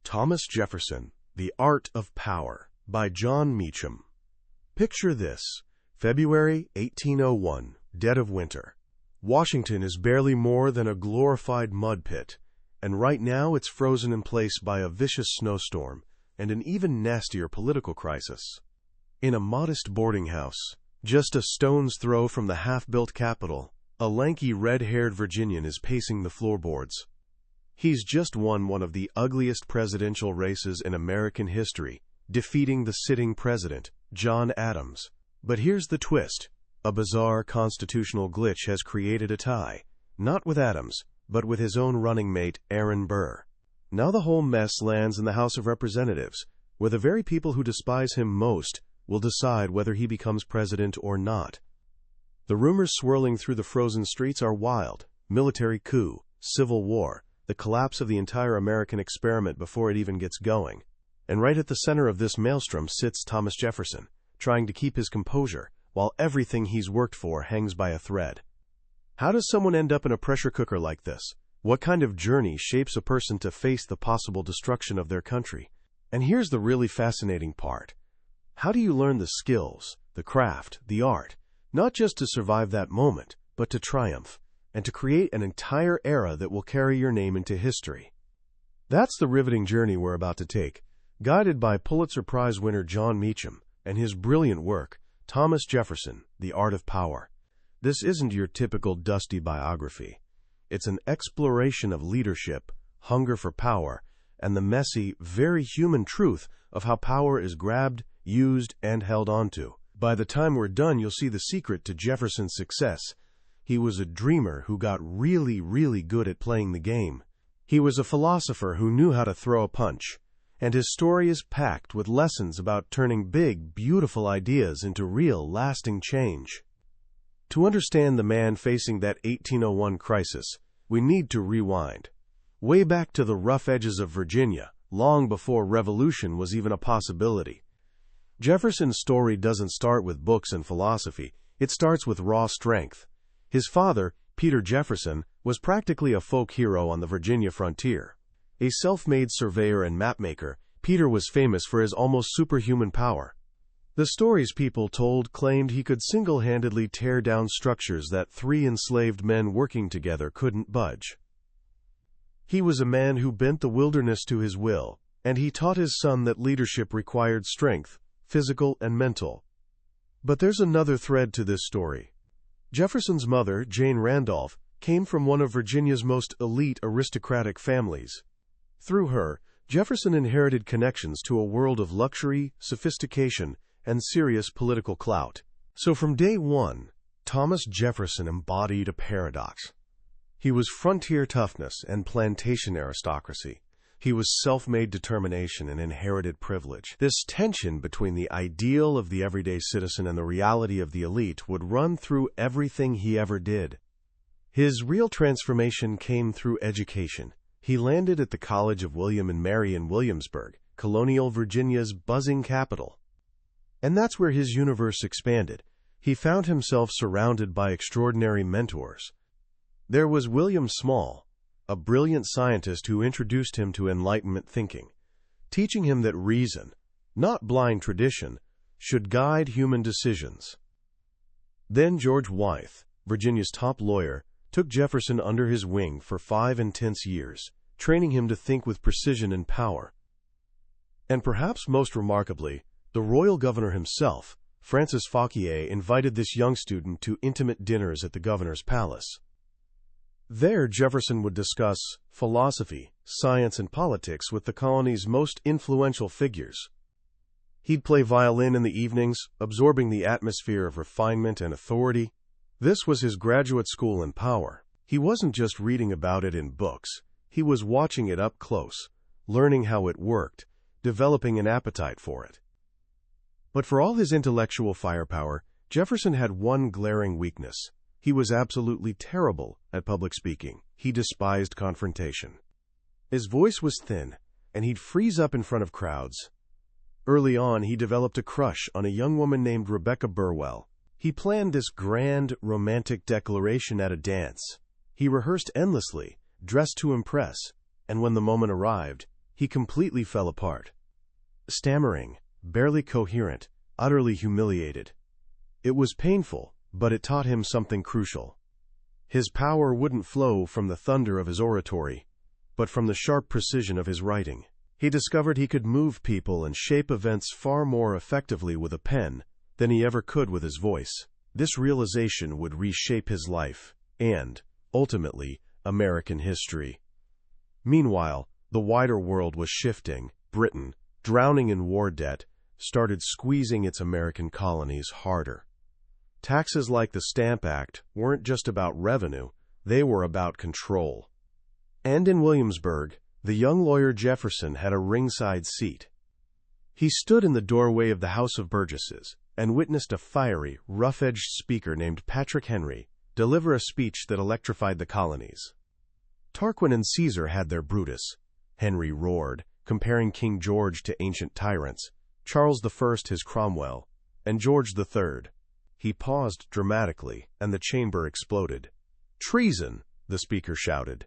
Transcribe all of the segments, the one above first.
Thomas Jefferson, The Art of Power, by Jon Meacham. Picture this: February 1801, dead of winter. Washington is barely more than a glorified mud pit, and right now it's frozen in place by a vicious snowstorm and an even nastier political crisis. In a modest boarding house, just a stone's throw from the half-built Capitol, a lanky red-haired Virginian is pacing the floorboards. He's just won one of the ugliest presidential races in American history, defeating the sitting president, John Adams. But here's the twist. A bizarre constitutional glitch has created a tie, not with Adams, but with his own running mate, Aaron Burr. Now the whole mess lands in the House of Representatives, where the very people who despise him most will decide whether he becomes president or not. The rumors swirling through the frozen streets are wild: military coup, civil war, the collapse of the entire American experiment before it even gets going. And right at the center of this maelstrom sits Thomas Jefferson, trying to keep his composure, while everything he's worked for hangs by a thread. How does someone end up in a pressure cooker like this? What kind of journey shapes a person to face the possible destruction of their country? And here's the really fascinating part. How do you learn the skills, the craft, the art, not just to survive that moment, but to triumph, and to create an entire era that will carry your name into history? That's the riveting journey we're about to take, guided by Pulitzer Prize winner Jon Meacham and his brilliant work, Thomas Jefferson, The Art of Power. This isn't your typical dusty biography. It's an exploration of leadership, hunger for power, and the messy, very human truth of how power is grabbed, used, and held onto. By the time we're done, you'll see the secret to Jefferson's success. He was a dreamer who got really, really good at playing the game. He was a philosopher who knew how to throw a punch. And his story is packed with lessons about turning big, beautiful ideas into real, lasting change. To understand the man facing that 1801 crisis, we need to rewind way back to the rough edges of Virginia, long before revolution was even a possibility. Jefferson's story doesn't start with books and philosophy. It starts with raw strength. His father, Peter Jefferson, was practically a folk hero on the Virginia frontier. A self-made surveyor and mapmaker, Peter was famous for his almost superhuman power. The stories people told claimed he could single-handedly tear down structures that 3 enslaved men working together couldn't budge. He was a man who bent the wilderness to his will, and he taught his son that leadership required strength, physical and mental. But there's another thread to this story. Jefferson's mother, Jane Randolph, came from one of Virginia's most elite aristocratic families. Through her, Jefferson inherited connections to a world of luxury, sophistication, and serious political clout. So from day one, Thomas Jefferson embodied a paradox. He was frontier toughness and plantation aristocracy. He was self-made determination and inherited privilege. This tension between the ideal of the everyday citizen and the reality of the elite would run through everything he ever did. His real transformation came through education. He landed at the College of William and Mary in Williamsburg, colonial Virginia's buzzing capital. And that's where his universe expanded. He found himself surrounded by extraordinary mentors. There was William Small, a brilliant scientist who introduced him to Enlightenment thinking, teaching him that reason, not blind tradition, should guide human decisions. Then George Wythe, Virginia's top lawyer, took Jefferson under his wing for 5 intense years, training him to think with precision and power. And perhaps most remarkably, the royal governor himself, Francis Fauquier, invited this young student to intimate dinners at the governor's palace. There, Jefferson would discuss philosophy, science, and politics with the colony's most influential figures. He'd play violin in the evenings, absorbing the atmosphere of refinement and authority. This was his graduate school in power. He wasn't just reading about it in books. He was watching it up close, learning how it worked, developing an appetite for it. But for all his intellectual firepower, Jefferson had one glaring weakness. He was absolutely terrible at public speaking. He despised confrontation. His voice was thin, and he'd freeze up in front of crowds. Early on, he developed a crush on a young woman named Rebecca Burwell. He planned this grand, romantic declaration at a dance. He rehearsed endlessly, dressed to impress, and when the moment arrived, he completely fell apart. Stammering, barely coherent, utterly humiliated. It was painful, but it taught him something crucial. His power wouldn't flow from the thunder of his oratory, but from the sharp precision of his writing. He discovered he could move people and shape events far more effectively with a pen than he ever could with his voice. This realization would reshape his life and, ultimately, American history. Meanwhile, the wider world was shifting. Britain, drowning in war debt, started squeezing its American colonies harder. Taxes like the Stamp Act weren't just about revenue, they were about control. And in Williamsburg, the young lawyer Jefferson had a ringside seat. He stood in the doorway of the House of Burgesses and witnessed a fiery, rough-edged speaker named Patrick Henry deliver a speech that electrified the colonies. Tarquin and Caesar had their Brutus. Henry roared, comparing King George to ancient tyrants, Charles I his Cromwell, and George III. He paused dramatically, and the chamber exploded. "Treason!" the speaker shouted.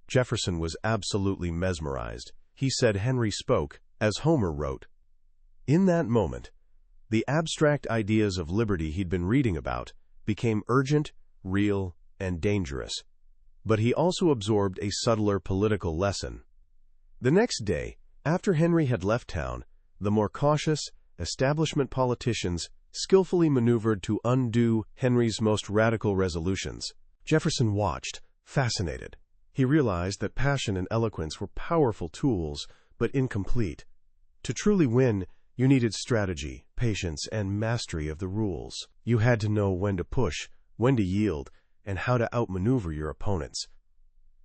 Jefferson was absolutely mesmerized. He said Henry spoke, as Homer wrote. In that moment, the abstract ideas of liberty he'd been reading about became urgent, real, and dangerous. But he also absorbed a subtler political lesson. The next day, after Henry had left town, the more cautious, establishment politicians skillfully maneuvered to undo Henry's most radical resolutions. Jefferson watched, fascinated. He realized that passion and eloquence were powerful tools, but incomplete. To truly win, you needed strategy, patience, and mastery of the rules. You had to know when to push, when to yield, and how to outmaneuver your opponents.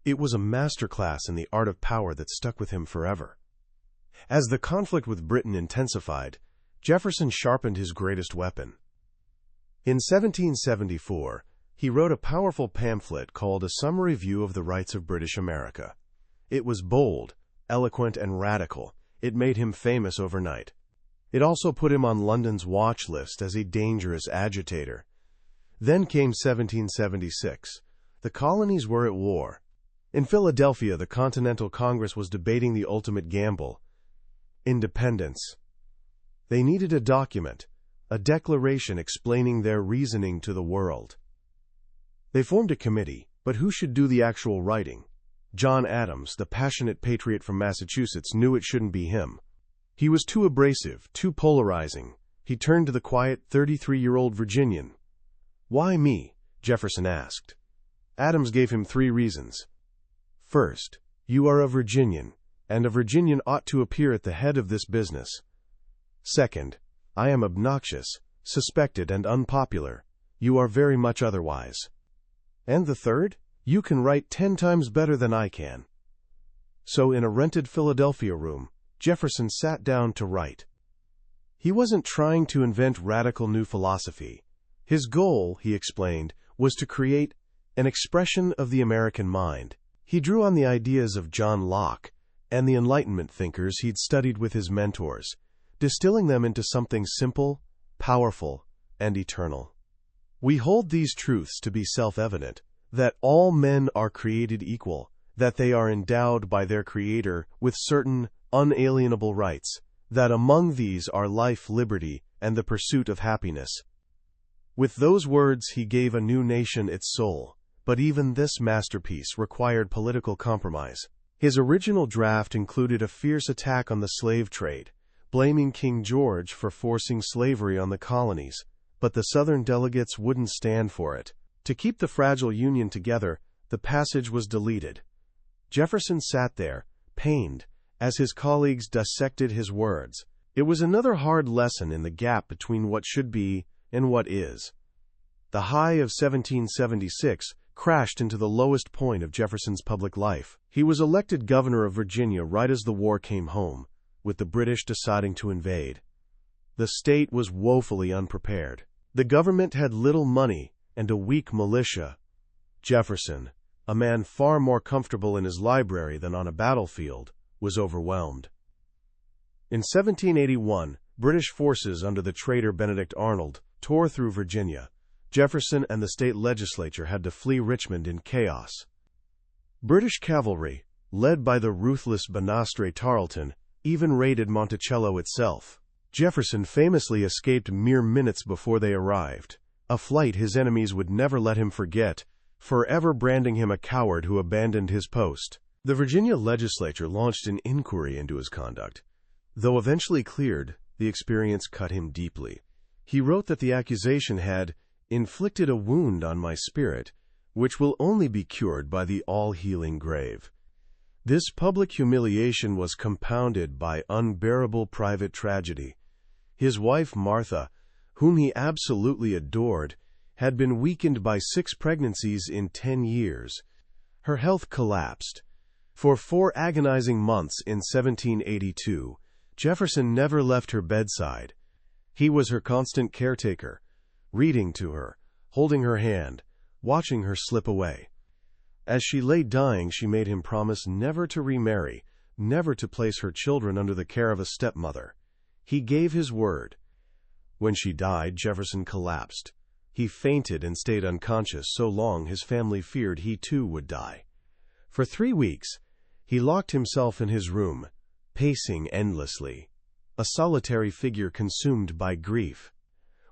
It was a masterclass in the art of power that stuck with him forever. As the conflict with Britain intensified, Jefferson sharpened his greatest weapon. In 1774, he wrote a powerful pamphlet called A Summary View of the Rights of British America. It was bold, eloquent, and radical. It made him famous overnight. It also put him on London's watch list as a dangerous agitator. Then came 1776. The colonies were at war. In Philadelphia, the Continental Congress was debating the ultimate gamble: independence. They needed a document, a declaration explaining their reasoning to the world. They formed a committee, but who should do the actual writing? John Adams, the passionate patriot from Massachusetts, knew it shouldn't be him. He was too abrasive, too polarizing. He turned to the quiet 33-year-old Virginian. "Why me?" Jefferson asked. Adams gave him 3 reasons. First, you are a Virginian, and a Virginian ought to appear at the head of this business. Second, I am obnoxious, suspected, and unpopular. You are very much otherwise. And the third, you can write 10 times better than I can. So in a rented Philadelphia room, Jefferson sat down to write. He wasn't trying to invent radical new philosophy. His goal, he explained, was to create an expression of the American mind. He drew on the ideas of John Locke and the Enlightenment thinkers he'd studied with his mentors, distilling them into something simple, powerful, and eternal. We hold these truths to be self-evident, that all men are created equal, that they are endowed by their Creator with certain unalienable rights, that among these are life, liberty, and the pursuit of happiness. With those words he gave a new nation its soul, but even this masterpiece required political compromise. His original draft included a fierce attack on the slave trade, blaming King George for forcing slavery on the colonies, but the Southern delegates wouldn't stand for it. To keep the fragile Union together, the passage was deleted. Jefferson sat there, pained, as his colleagues dissected his words. It was another hard lesson in the gap between what should be and what is. The high of 1776 crashed into the lowest point of Jefferson's public life. He was elected governor of Virginia right as the war came home, with the British deciding to invade. The state was woefully unprepared. The government had little money and a weak militia. Jefferson, a man far more comfortable in his library than on a battlefield, was overwhelmed. In 1781, British forces under the traitor Benedict Arnold tore through Virginia. Jefferson and the state legislature had to flee Richmond in chaos. British cavalry, led by the ruthless Banastre Tarleton, even raided Monticello itself. Jefferson famously escaped mere minutes before they arrived, a flight his enemies would never let him forget, forever branding him a coward who abandoned his post. The Virginia legislature launched an inquiry into his conduct. Though eventually cleared, the experience cut him deeply. He wrote that the accusation had inflicted a wound on my spirit, which will only be cured by the all-healing grave. This public humiliation was compounded by unbearable private tragedy. His wife Martha, whom he absolutely adored, had been weakened by 6 pregnancies in 10 years. Her health collapsed. For 4 agonizing months in 1782, Jefferson never left her bedside. He was her constant caretaker, reading to her, holding her hand, watching her slip away. As she lay dying, she made him promise never to remarry, never to place her children under the care of a stepmother. He gave his word. When she died, Jefferson collapsed. He fainted and stayed unconscious so long his family feared he too would die. For 3 weeks, he locked himself in his room, pacing endlessly, a solitary figure consumed by grief.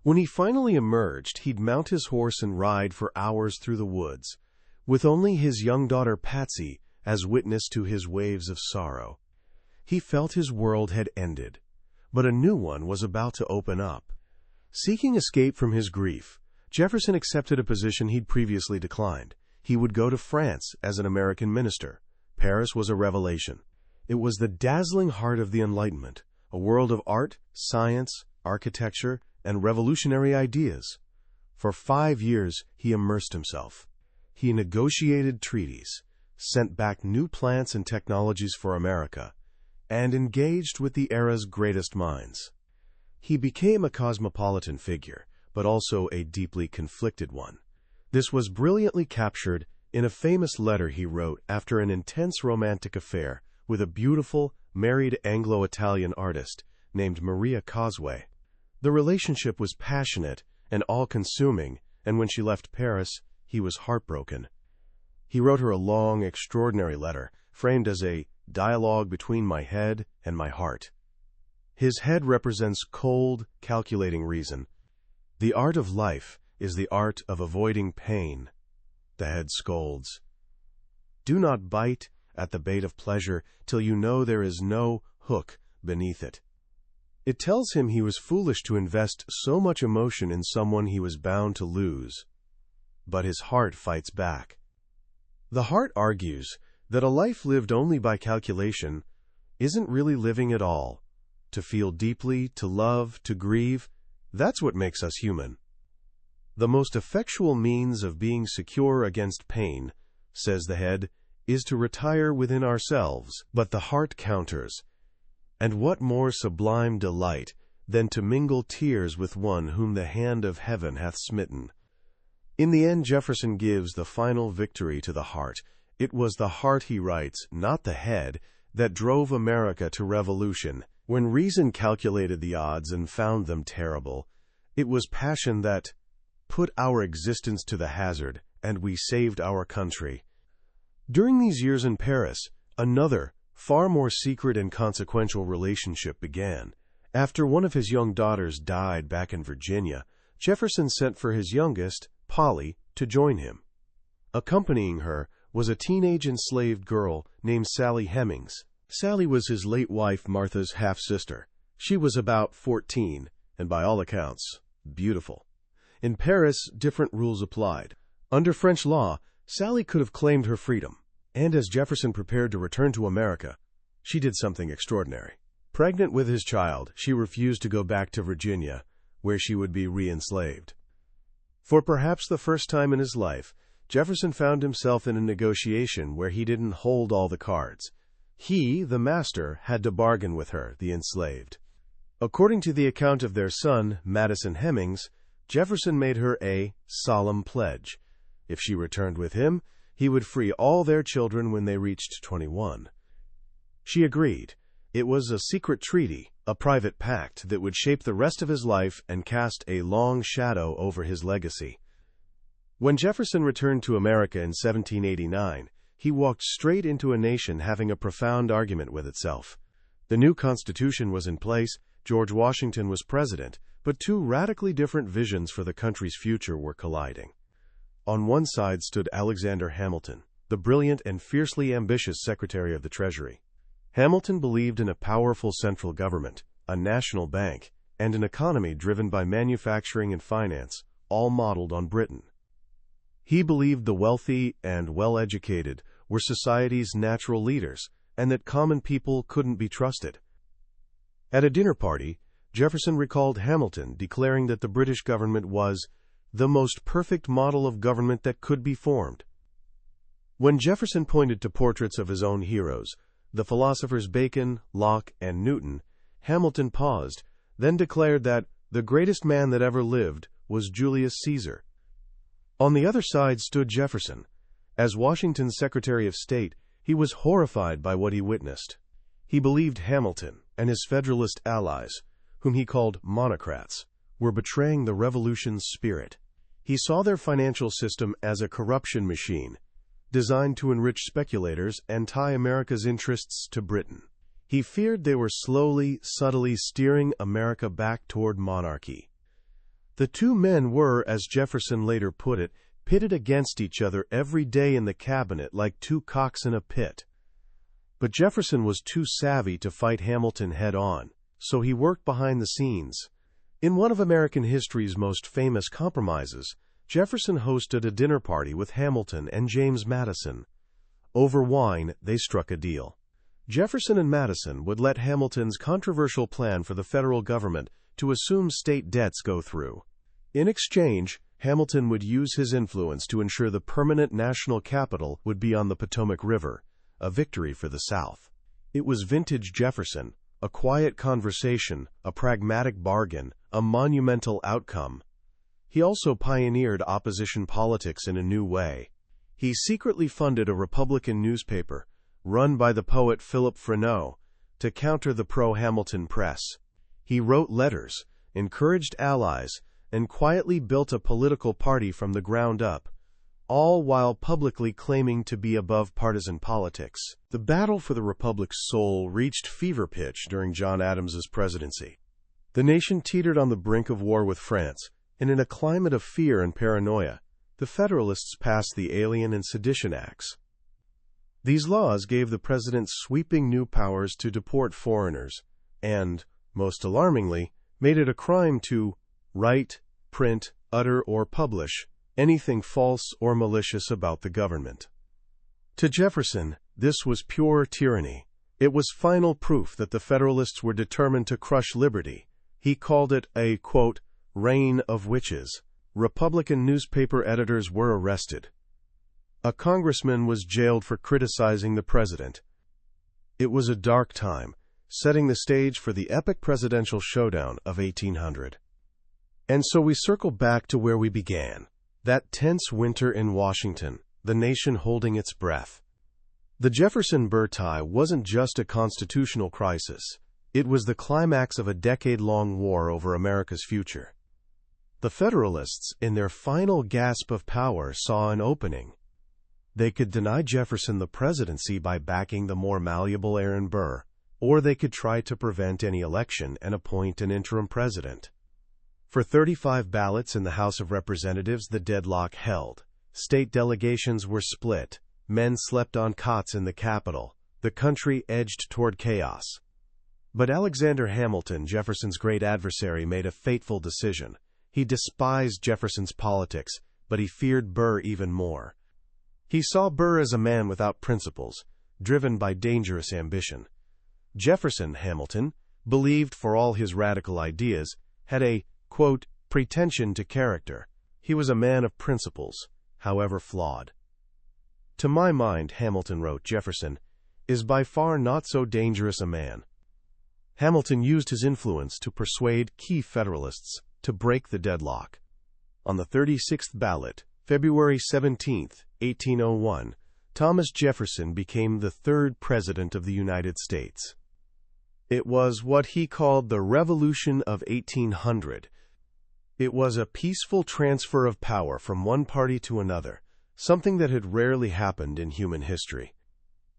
When he finally emerged, he'd mount his horse and ride for hours through the woods, with only his young daughter Patsy as witness to his waves of sorrow. He felt his world had ended, but a new one was about to open up. Seeking escape from his grief, Jefferson accepted a position he'd previously declined. He would go to France as an American minister. Paris was a revelation. It was the dazzling heart of the Enlightenment, a world of art, science, architecture, and revolutionary ideas. For 5 years, he immersed himself. He negotiated treaties, sent back new plants and technologies for America, and engaged with the era's greatest minds. He became a cosmopolitan figure, but also a deeply conflicted one. This was brilliantly captured in a famous letter he wrote after an intense romantic affair with a beautiful, married Anglo-Italian artist named Maria Cosway. The relationship was passionate and all-consuming, and when she left Paris, he was heartbroken. He wrote her a long, extraordinary letter, framed as a dialogue between my head and my heart. His head represents cold, calculating reason. The art of life is the art of avoiding pain. The head scolds. Do not bite at the bait of pleasure till you know there is no hook beneath it. It tells him he was foolish to invest so much emotion in someone he was bound to lose. But his heart fights back. The heart argues that a life lived only by calculation isn't really living at all. To feel deeply, to love, to grieve, that's what makes us human. The most effectual means of being secure against pain, says the head, is to retire within ourselves, but the heart counters. And what more sublime delight than to mingle tears with one whom the hand of heaven hath smitten? In the end, Jefferson gives the final victory to the heart. It was the heart, he writes, not the head, that drove America to revolution. When reason calculated the odds and found them terrible, it was passion that put our existence to the hazard, and we saved our country. During these years in Paris, another, far more secret and consequential relationship began. After one of his young daughters died back in Virginia, Jefferson sent for his youngest, Polly, to join him. Accompanying her was a teenage enslaved girl named Sally Hemings. Sally was his late wife Martha's half-sister. She was about 14, and by all accounts, beautiful. In Paris, different rules applied. Under French law, Sally could have claimed her freedom, and as Jefferson prepared to return to America, she did something extraordinary. Pregnant with his child, she refused to go back to Virginia, where she would be re-enslaved. For perhaps the first time in his life, Jefferson found himself in a negotiation where he didn't hold all the cards. He, the master, had to bargain with her, the enslaved. According to the account of their son, Madison Hemings, Jefferson made her a solemn pledge. If she returned with him, he would free all their children when they reached 21. She agreed. It was a secret treaty, a private pact that would shape the rest of his life and cast a long shadow over his legacy. When Jefferson returned to America in 1789, he walked straight into a nation having a profound argument with itself. The new Constitution was in place, George Washington was president, but two radically different visions for the country's future were colliding. On one side stood Alexander Hamilton, the brilliant and fiercely ambitious Secretary of the Treasury. Hamilton believed in a powerful central government, a national bank, and an economy driven by manufacturing and finance, all modeled on Britain. He believed the wealthy and well-educated were society's natural leaders, and that common people couldn't be trusted. At a dinner party, Jefferson recalled Hamilton declaring that the British government was the most perfect model of government that could be formed. When Jefferson pointed to portraits of his own heroes, the philosophers Bacon, Locke, and Newton, Hamilton paused, then declared that the greatest man that ever lived was Julius Caesar. On the other side stood Jefferson. As Washington's Secretary of State, he was horrified by what he witnessed. He believed Hamilton and his Federalist allies, whom he called monocrats, were betraying the Revolution's spirit. He saw their financial system as a corruption machine, designed to enrich speculators and tie America's interests to Britain. He feared they were slowly, subtly steering America back toward monarchy. The two men were, as Jefferson later put it, pitted against each other every day in the cabinet like two cocks in a pit. But Jefferson was too savvy to fight Hamilton head-on, so he worked behind the scenes. In one of American history's most famous compromises, Jefferson hosted a dinner party with Hamilton and James Madison. Over wine, they struck a deal. Jefferson and Madison would let Hamilton's controversial plan for the federal government to assume state debts go through. In exchange, Hamilton would use his influence to ensure the permanent national capital would be on the Potomac River, a victory for the South. It was vintage Jefferson, a quiet conversation, a pragmatic bargain, a monumental outcome. He also pioneered opposition politics in a new way. He secretly funded a Republican newspaper, run by the poet Philip Freneau, to counter the pro-Hamilton press. He wrote letters, encouraged allies, and quietly built a political party from the ground up, all while publicly claiming to be above partisan politics. The battle for the Republic's soul reached fever pitch during John Adams's presidency. The nation teetered on the brink of war with France, and in a climate of fear and paranoia, the Federalists passed the Alien and Sedition Acts. These laws gave the president sweeping new powers to deport foreigners, and, most alarmingly, made it a crime to write, print, utter, or publish anything false or malicious about the government. To Jefferson, this was pure tyranny. It was final proof that the Federalists were determined to crush liberty. He called it a, quote, reign of witches. Republican newspaper editors were arrested. A congressman was jailed for criticizing the president. It was a dark time, setting the stage for the epic presidential showdown of 1800. And so we circle back to where we began, that tense winter in Washington, the nation holding its breath. The Jefferson-Burr tie wasn't just a constitutional crisis. It was the climax of a decade-long war over America's future. The Federalists, in their final gasp of power, saw an opening. They could deny Jefferson the presidency by backing the more malleable Aaron Burr, or they could try to prevent any election and appoint an interim president. For 35 ballots in the House of Representatives, the deadlock held. State delegations were split. Men slept on cots in the Capitol. The country edged toward chaos. But Alexander Hamilton, Jefferson's great adversary, made a fateful decision. He despised Jefferson's politics, but he feared Burr even more. He saw Burr as a man without principles, driven by dangerous ambition. Jefferson, Hamilton, believed, for all his radical ideas, had a, quote, pretension to character. He was a man of principles, however flawed. To my mind, Hamilton wrote, Jefferson is by far not so dangerous a man. Hamilton used his influence to persuade key Federalists to break the deadlock. On the 36th ballot, February 17, 1801, Thomas Jefferson became the third President of the United States. It was what he called the Revolution of 1800. It was a peaceful transfer of power from one party to another, something that had rarely happened in human history.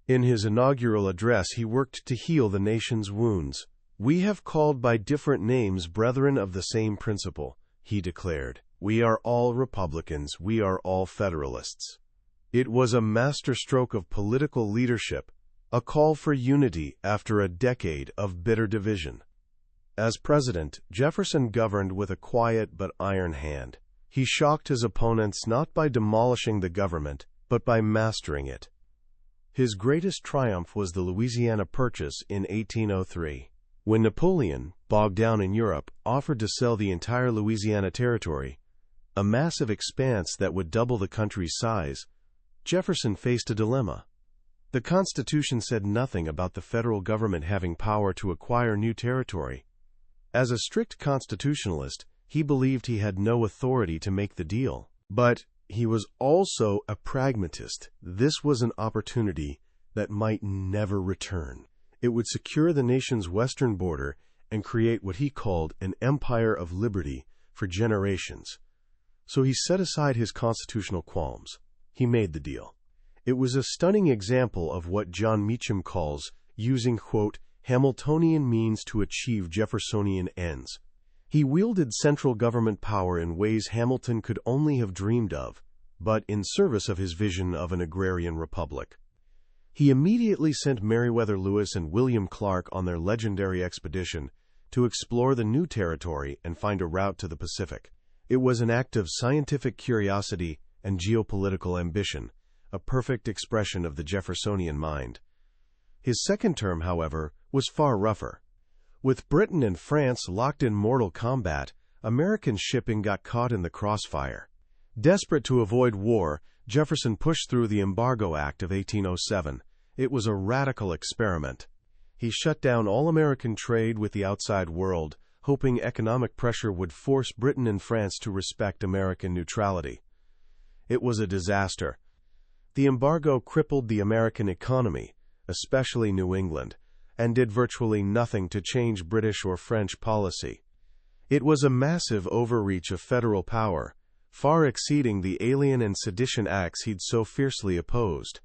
In his inaugural address, he worked to heal the nation's wounds. "We have called by different names brethren of the same principle," he declared. "We are all Republicans. We are all Federalists." It was a masterstroke of political leadership, a call for unity after a decade of bitter division. As president, Jefferson governed with a quiet but iron hand. He shocked his opponents not by demolishing the government, but by mastering it. His greatest triumph was the Louisiana Purchase in 1803. When Napoleon, bogged down in Europe, offered to sell the entire Louisiana Territory, a massive expanse that would double the country's size, Jefferson faced a dilemma. The Constitution said nothing about the federal government having power to acquire new territory. As a strict constitutionalist, he believed he had no authority to make the deal. But he was also a pragmatist. This was an opportunity that might never return. It would secure the nation's western border and create what he called an empire of liberty for generations. So he set aside his constitutional qualms. He made the deal. It was a stunning example of what Jon Meacham calls using, quote, Hamiltonian means to achieve Jeffersonian ends. He wielded central government power in ways Hamilton could only have dreamed of, but in service of his vision of an agrarian republic. He immediately sent Meriwether Lewis and William Clark on their legendary expedition to explore the new territory and find a route to the Pacific. It was an act of scientific curiosity and geopolitical ambition, a perfect expression of the Jeffersonian mind. His second term, however, was far rougher. With Britain and France locked in mortal combat, American shipping got caught in the crossfire. Desperate to avoid war, Jefferson pushed through the Embargo Act of 1807. It was a radical experiment. He shut down all American trade with the outside world, hoping economic pressure would force Britain and France to respect American neutrality. It was a disaster. The embargo crippled the American economy, especially New England, and did virtually nothing to change British or French policy. It was a massive overreach of federal power, far exceeding the Alien and Sedition Acts he'd so fiercely opposed.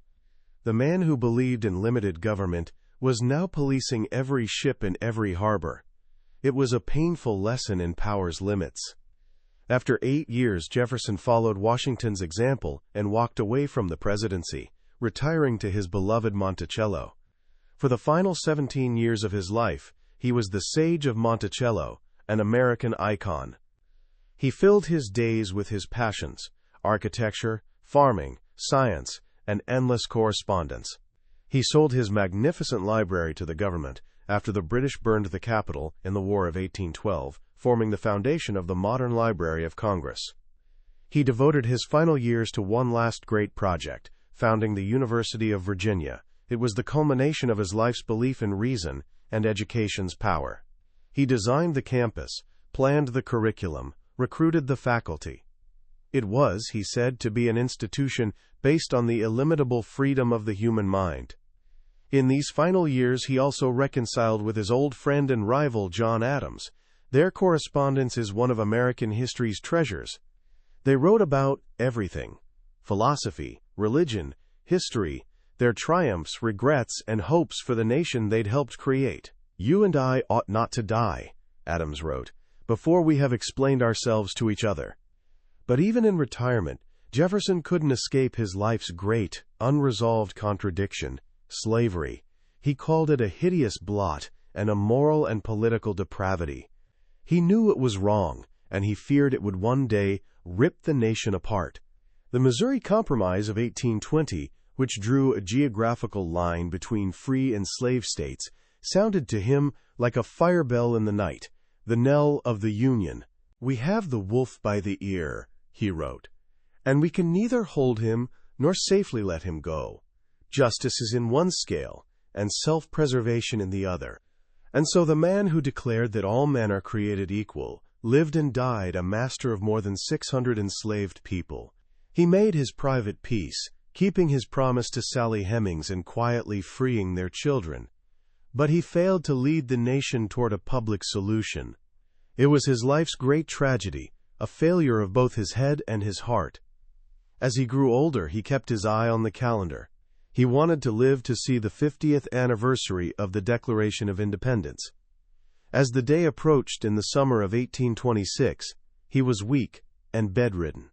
The man who believed in limited government was now policing every ship in every harbor. It was a painful lesson in power's limits. After 8 years, Jefferson followed Washington's example and walked away from the presidency, retiring to his beloved Monticello. For the final 17 years of his life, he was the Sage of Monticello, an American icon. He filled his days with his passions: architecture, farming, science, and endless correspondence. He sold his magnificent library to the government after the British burned the Capitol in the War of 1812, forming the foundation of the modern Library of Congress. He devoted his final years to one last great project, founding the University of Virginia. It was the culmination of his life's belief in reason and education's power. He designed the campus, planned the curriculum, recruited the faculty. It was, he said, to be an institution based on the illimitable freedom of the human mind. In these final years, he also reconciled with his old friend and rival John Adams. Their correspondence is one of American history's treasures. They wrote about everything: philosophy, religion, history, their triumphs, regrets, and hopes for the nation they'd helped create. "You and I ought not to die," Adams wrote, "before we have explained ourselves to each other." But even in retirement, Jefferson couldn't escape his life's great, unresolved contradiction: slavery. He called it a hideous blot and a moral and political depravity. He knew it was wrong, and he feared it would one day rip the nation apart. The Missouri Compromise of 1820, which drew a geographical line between free and slave states, sounded to him like a fire bell in the night, the knell of the Union. "We have the wolf by the ear," he wrote, "and we can neither hold him nor safely let him go. Justice is in one scale, and self-preservation in the other." And so the man who declared that all men are created equal lived and died a master of more than 600 enslaved people. He made his private peace, keeping his promise to Sally Hemings and quietly freeing their children. But he failed to lead the nation toward a public solution. It was his life's great tragedy, a failure of both his head and his heart. As he grew older, he kept his eye on the calendar. He wanted to live to see the 50th anniversary of the Declaration of Independence. As the day approached in the summer of 1826, he was weak and bedridden.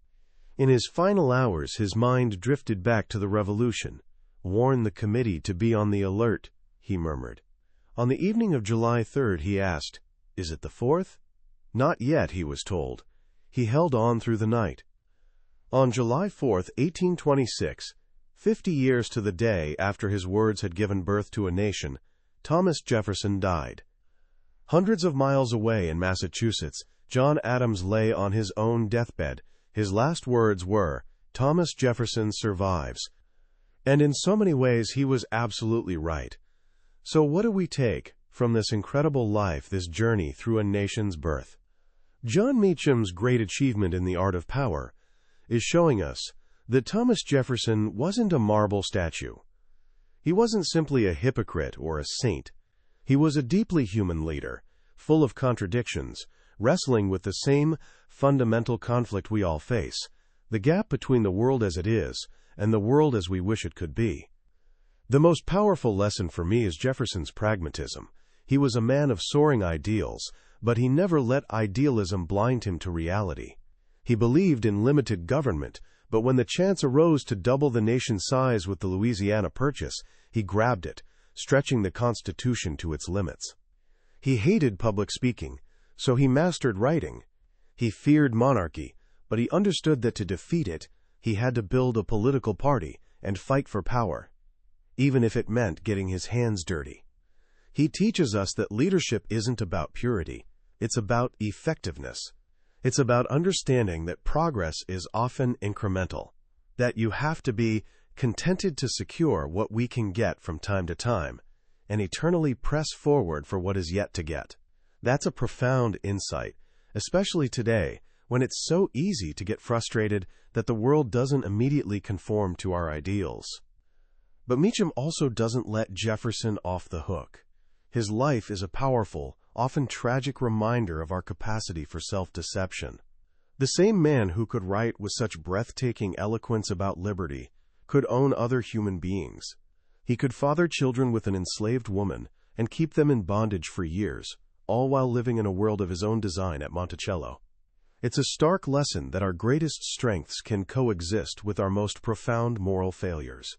In his final hours, his mind drifted back to the Revolution. "Warn the committee to be on the alert," he murmured. On the evening of July 3rd, he asked, "Is it the 4th?" "Not yet," he was told. He held on through the night. On July 4th, 1826, 50 years to the day after his words had given birth to a nation, Thomas Jefferson died. Hundreds of miles away in Massachusetts, John Adams lay on his own deathbed. His last words were, "Thomas Jefferson survives." And in so many ways, he was absolutely right. So what do we take from this incredible life, this journey through a nation's birth? Jon Meacham's great achievement in the art of power is showing us that Thomas Jefferson wasn't a marble statue. He wasn't simply a hypocrite or a saint. He was a deeply human leader, full of contradictions, wrestling with the same fundamental conflict we all face, the gap between the world as it is and the world as we wish it could be. The most powerful lesson for me is Jefferson's pragmatism. He was a man of soaring ideals, but he never let idealism blind him to reality. He believed in limited government, but when the chance arose to double the nation's size with the Louisiana Purchase, he grabbed it, stretching the Constitution to its limits. He hated public speaking, so he mastered writing. He feared monarchy, but he understood that to defeat it, he had to build a political party and fight for power, even if it meant getting his hands dirty. He teaches us that leadership isn't about purity, it's about effectiveness. It's about understanding that progress is often incremental, that you have to be contented to secure what we can get from time to time, and eternally press forward for what is yet to get. That's a profound insight, especially today, when it's so easy to get frustrated that the world doesn't immediately conform to our ideals. But Meacham also doesn't let Jefferson off the hook. His life is a powerful, often tragic reminder of our capacity for self-deception. The same man who could write with such breathtaking eloquence about liberty could own other human beings. He could father children with an enslaved woman and keep them in bondage for years, all while living in a world of his own design at Monticello. It's a stark lesson that our greatest strengths can coexist with our most profound moral failures.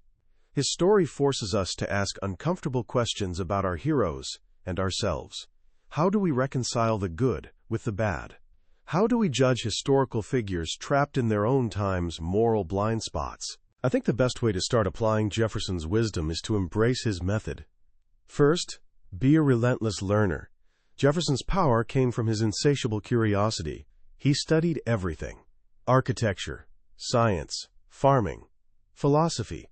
His story forces us to ask uncomfortable questions about our heroes and ourselves. How do we reconcile the good with the bad? How do we judge historical figures trapped in their own time's moral blind spots? I think the best way to start applying Jefferson's wisdom is to embrace his method. First, be a relentless learner. Jefferson's power came from his insatiable curiosity. He studied everything: architecture, science, farming, philosophy,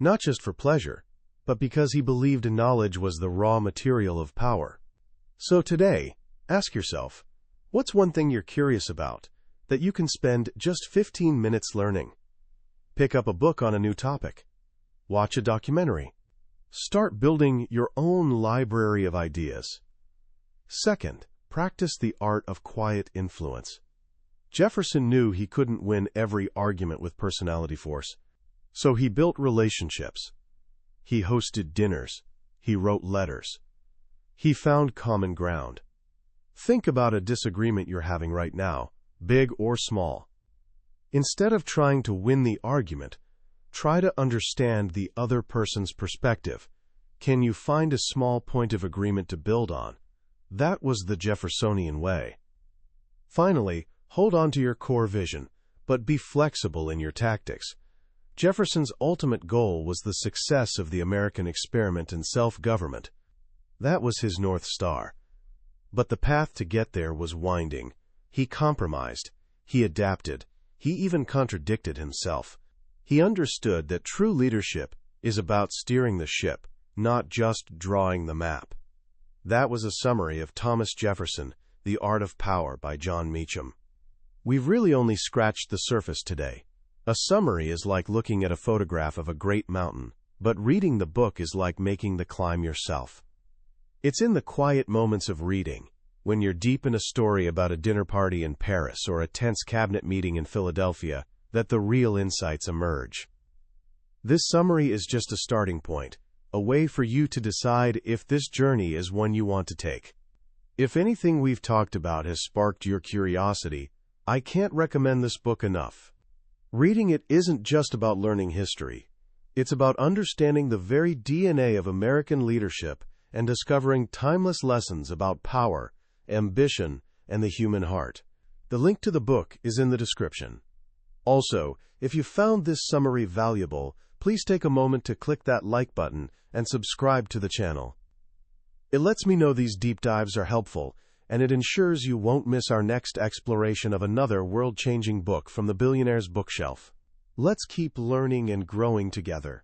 not just for pleasure, but because he believed knowledge was the raw material of power. So today, ask yourself, what's one thing you're curious about that you can spend just 15 minutes learning? Pick up a book on a new topic. Watch a documentary. Start building your own library of ideas. Second, practice the art of quiet influence. Jefferson knew he couldn't win every argument with personality force, so he built relationships. He hosted dinners. He wrote letters. He found common ground. Think about a disagreement you're having right now, big or small. Instead of trying to win the argument, try to understand the other person's perspective. Can you find a small point of agreement to build on? That was the Jeffersonian way. Finally, hold on to your core vision, but be flexible in your tactics. Jefferson's ultimate goal was the success of the American experiment in self-government. That was his North Star. But the path to get there was winding. He compromised. He adapted. He even contradicted himself. He understood that true leadership is about steering the ship, not just drawing the map. That was a summary of Thomas Jefferson, The Art of Power by Jon Meacham. We've really only scratched the surface today. A summary is like looking at a photograph of a great mountain, but reading the book is like making the climb yourself. It's in the quiet moments of reading, when you're deep in a story about a dinner party in Paris or a tense cabinet meeting in Philadelphia, that the real insights emerge. This summary is just a starting point, a way for you to decide if this journey is one you want to take. If anything we've talked about has sparked your curiosity, I can't recommend this book enough. Reading it isn't just about learning history. It's about understanding the very DNA of American leadership and discovering timeless lessons about power, ambition, and the human heart. The link to the book is in the description. Also, if you found this summary valuable, please take a moment to click that like button and subscribe to the channel. It lets me know these deep dives are helpful, and it ensures you won't miss our next exploration of another world-changing book from the billionaire's bookshelf. Let's keep learning and growing together.